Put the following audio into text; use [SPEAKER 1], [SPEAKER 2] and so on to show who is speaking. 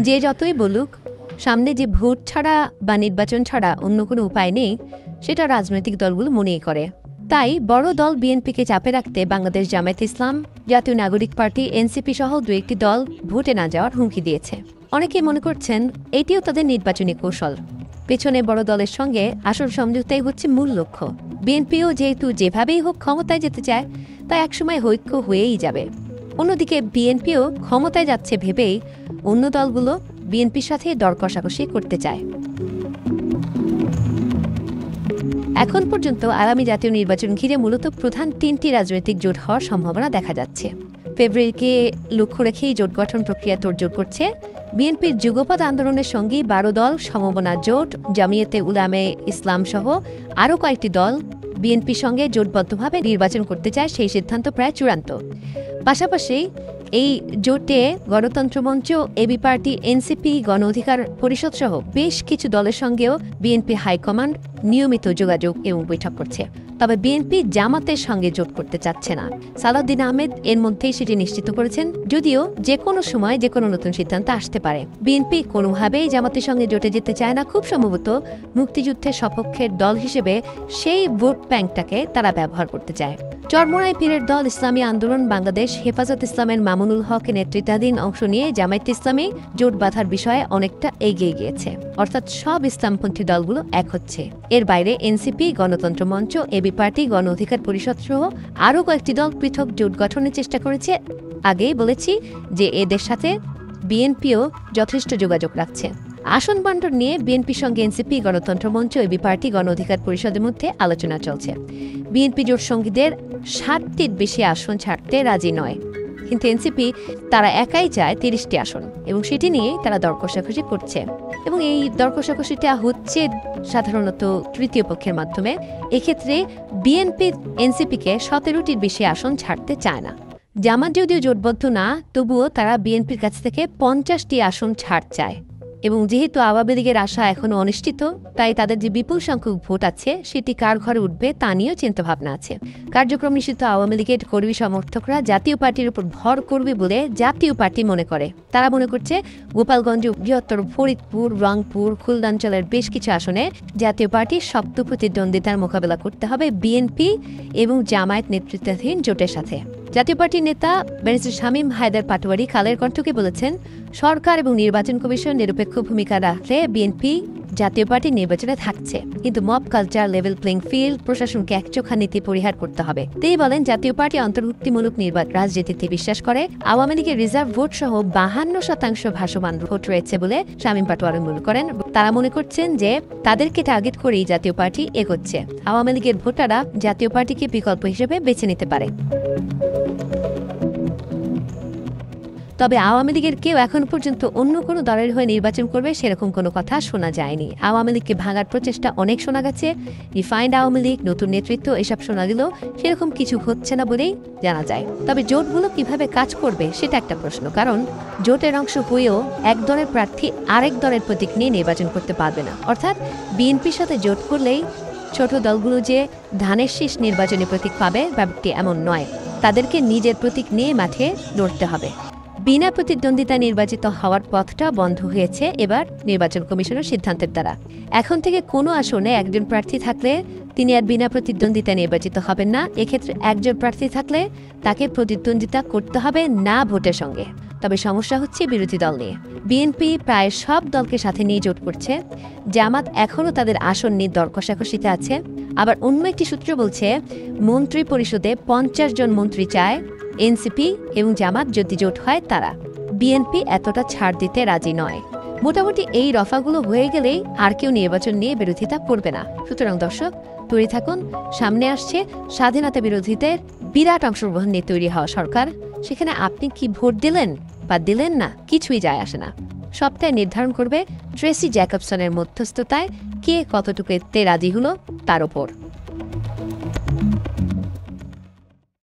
[SPEAKER 1] যে যতই বলুক সামনে যে ভোট ছাড়া বা নির্বাচন ছাড়া অন্য কোনো উপায় নেই, সেটা রাজনৈতিক দলগুলো মনেই করে। তাই বড় দল বিএনপিকে চাপে রাখতে বাংলাদেশ জামায়াতে ইসলাম, জাতীয় নাগরিক পার্টি, এনসিপি সহ দু একটি দল ভোটে না যাওয়ার হুমকি দিয়েছে। অনেকে মনে করছেন এটিও তাদের নির্বাচনী কৌশল। পেছনে বড় দলের সঙ্গে আসল সমঝোতাই হচ্ছে মূল লক্ষ্য। বিএনপিও যেহেতু যেভাবেই হোক ক্ষমতায় যেতে চায়, তাই একসময় ঐক্য হয়েই যাবে। অন্যদিকে বিএনপিও ক্ষমতায় যাচ্ছে ভেবেই অন্য দলগুলো বিএনপির সাথে দর কষাকষি করতে চায়। এখন পর্যন্ত আগামী জাতীয় নির্বাচন ঘিরে মূলত প্রধান তিনটি রাজনৈতিক জোট হওয়ার সম্ভাবনা দেখা যাচ্ছে। ফেব্রুয়ারিকে লক্ষ্য রেখেই জোট গঠন প্রক্রিয়া তোড়জোড় করছে। বিএনপির যুগপৎ আন্দোলনের সঙ্গে 12 দল সমমনা জোট, জামিয়াতে উলামায়ে ইসলাম সহ আরও কয়েকটি দল বিএনপির সঙ্গে জোটবদ্ধভাবে নির্বাচন করতে চায়, সেই সিদ্ধান্ত প্রায় চূড়ান্ত। পাশাপাশি এই জোটে গণতন্ত্র মঞ্চ, এবি পার্টি, এনসিপি, গণ অধিকার পরিষদ সহ বেশ কিছু দলের সঙ্গেও বিএনপি হাইকমান্ড নিয়মিত যোগাযোগ এবং বৈঠক করছে। তবে বিএনপি জামাতের সঙ্গে জোট করতে চাচ্ছে না। সালাউদ্দিন আহমেদ এর মধ্যেই সেটি নিশ্চিত করেছেন, যদিও যে কোনো সময় যে কোনো নতুন সিদ্ধান্ত আসতে পারে। বিএনপি কোনোভাবেই জামাতের সঙ্গে জোটে যেতে চায় না। খুব সম্ভবত মুক্তিযুদ্ধের সপক্ষের দল হিসেবে সেই ভোট ব্যাংকটাকে তারা ব্যবহার করতে চায়। চরমোনাই পীরের দল ইসলামী আন্দোলন বাংলাদেশ, হেফাজত ইসলামের মামুনুল হক নেতৃত্বাধীন অংশ নিয়ে জামায়াতে ইসলামী জোট বাঁধার বিষয়ে অনেকটা এগিয়ে গিয়েছে। অর্থাৎ সব ইসলামপন্থী দলগুলো এক হচ্ছে। এর বাইরে এনসিপি, গণতন্ত্র মঞ্চ, এবি পার্টি, গণ অধিকার পরিষদ সহ আরও কয়েকটি দল পৃথক জোট গঠনের চেষ্টা করেছে। আগেই বলেছি যে এদের সাথে বিএনপিও যথেষ্ট যোগাযোগ রাখছে। আসন বণ্টন নিয়ে বিএনপির সঙ্গে এনসিপি, গণতন্ত্র মঞ্চ, এবি পার্টি, গণ অধিকার পরিষদের মধ্যে আলোচনা চলছে। বিএনপি জোট সঙ্গীদের 60টির বেশি আসন ছাড়তে রাজি নয়, কিন্তু এনসিপি তারা একাই চায় 30টি আসন, এবং সেটি নিয়ে তারা দর কষাকষি করছে। এবং এই দর কষাকষিটা হচ্ছে সাধারণত তৃতীয় পক্ষের মাধ্যমে। এক্ষেত্রে বিএনপি এনসিপিকে 17টির বেশি আসন ছাড়তে চায় না। জামাত যদিও জোটবদ্ধ না, তবুও তারা বিএনপির কাছ থেকে 50টি আসন ছাড় চায়। এবং যেহেতু আওয়ামী লীগের আশা এখনও অনিশ্চিত, তাই তাদের যে বিপুল সংখ্যক ভোট আছে সেটি কার ঘরে উঠবে তা নিয়েও চিন্তাভাবনা আছে। কার্যক্রম নিষিদ্ধ আওয়ামী লীগের কর্মী সমর্থকরা জাতীয় পার্টির উপর ভর করবে বলে জাতীয় পার্টি মনে করে। তারা মনে করছে গোপালগঞ্জ, বৃহত্তর ফরিদপুর, রংপুর, খুলনা অঞ্চলের বেশ কিছু আসনে জাতীয় পার্টির শক্ত প্রতিদ্বন্দ্বিতার মোকাবেলা করতে হবে বিএনপি এবং জামায়াত নেতৃত্বাধীন জোটের সাথে। জাতীয় পার্টির নেতা ব্যারিস্টার শামীম হায়দার পাটোয়ারি কালের কণ্ঠকে বলেছেন, সরকার এবং নির্বাচন কমিশন নিরপেক্ষ ভূমিকা রাখলে বিএনপি জাতীয় পার্টি নির্বাচনে থাকছে, কিন্তু mob culture, level playing field, প্রশাসনকে একচোখা নীতি পরিহার করতে হবে। তিনি বলেন, জাতীয় পার্টি অন্তর্ভুক্তিমূলক রাজনীতিতে বিশ্বাস করে। আওয়ামী লীগের রিজার্ভ ভোট সহ 52% ভাসমান ভোট রয়েছে বলে শামীম পাটোয়ারি মনে করেন। তারা মনে করছেন যে তাদেরকে টার্গেট করেই জাতীয় পার্টি এগোচ্ছে। আওয়ামী লীগের ভোটাররা জাতীয় পার্টিকে বিকল্প হিসেবে বেছে নিতে পারে। তবে আওয়ামী লীগের কেউ এখন পর্যন্ত অন্য কোনো দলের হয়ে নির্বাচন করবে সেরকম কোনো কথা শোনা যায়নি। আওয়ামী লীগকে ভাঙার প্রচেষ্টা অনেক শোনা গেছে, রিফাইন্ড আওয়ামী লীগ, নতুন নেতৃত্ব, এসব শোনা গেলেও সেরকম কিছু হচ্ছে না বলেই জানা যায়। তবে জোটগুলো কিভাবে কাজ করবে সেটা একটা প্রশ্ন, কারণ জোটের অংশ হয়েও এক দলের প্রার্থী আরেক দলের প্রতীক নিয়ে নির্বাচন করতে পারবে না। অর্থাৎ বিএনপির সাথে জোট করলেই ছোট দলগুলো যে ধানের শীষ নির্বাচনী প্রতীক পাবে ব্যাপারটি এমন নয়। তাদেরকে নিজের প্রতীক নিয়ে মাঠে লড়তে হবে। বিনা প্রতিদ্বন্দ্বিতা নির্বাচিত হওয়ার পথটা বন্ধ হয়েছে এবার নির্বাচন কমিশনের সিদ্ধান্তের দ্বারা। এখন থেকে কোনো আসনে একজন প্রার্থী থাকলে তিনি আর বিনা প্রতিদ্বন্দ্বিতা নির্বাচিত হবেন না। এক্ষেত্রে একজন প্রার্থী থাকলে তাকে প্রতিদ্বন্দ্বিতা করতে হবে না ভোটের সঙ্গে। তবে সমস্যা হচ্ছে বিরোধী দল নিয়ে। বিএনপি প্রায় সব দলকে সাথে নিয়ে জোট করছে। জামাত এখনও তাদের আসন নিয়ে দর কষাকষিতে আছে। আবার অন্য একটি সূত্র বলছে, মন্ত্রী পরিষদে 50 জন মন্ত্রী চায় এনসিপি এবং জামাত যদি জোট হয় তারা। বিএনপি এতটা ছাড় দিতে রাজি নয়। মোটামুটি এই রফাগুলো হয়ে গেলেই আর কেউ নির্বাচন নিয়ে বিরোধিতা করবে না। সুতরাং দর্শক, তৈরি থাকুন, সামনে আসছে স্বাধীনতা বিরোধীদের বিরাট অংশগ্রহণ নিয়ে তৈরি হওয়া সরকার। সেখানে আপনি কি ভোট দিলেন বা দিলেন না কিছুই যায় আসে না। সবটাই নির্ধারণ করবে ট্রেসি জ্যাকবসনের মধ্যস্থতায় কে কতটুকু এতে রাজি হলো তার ওপর।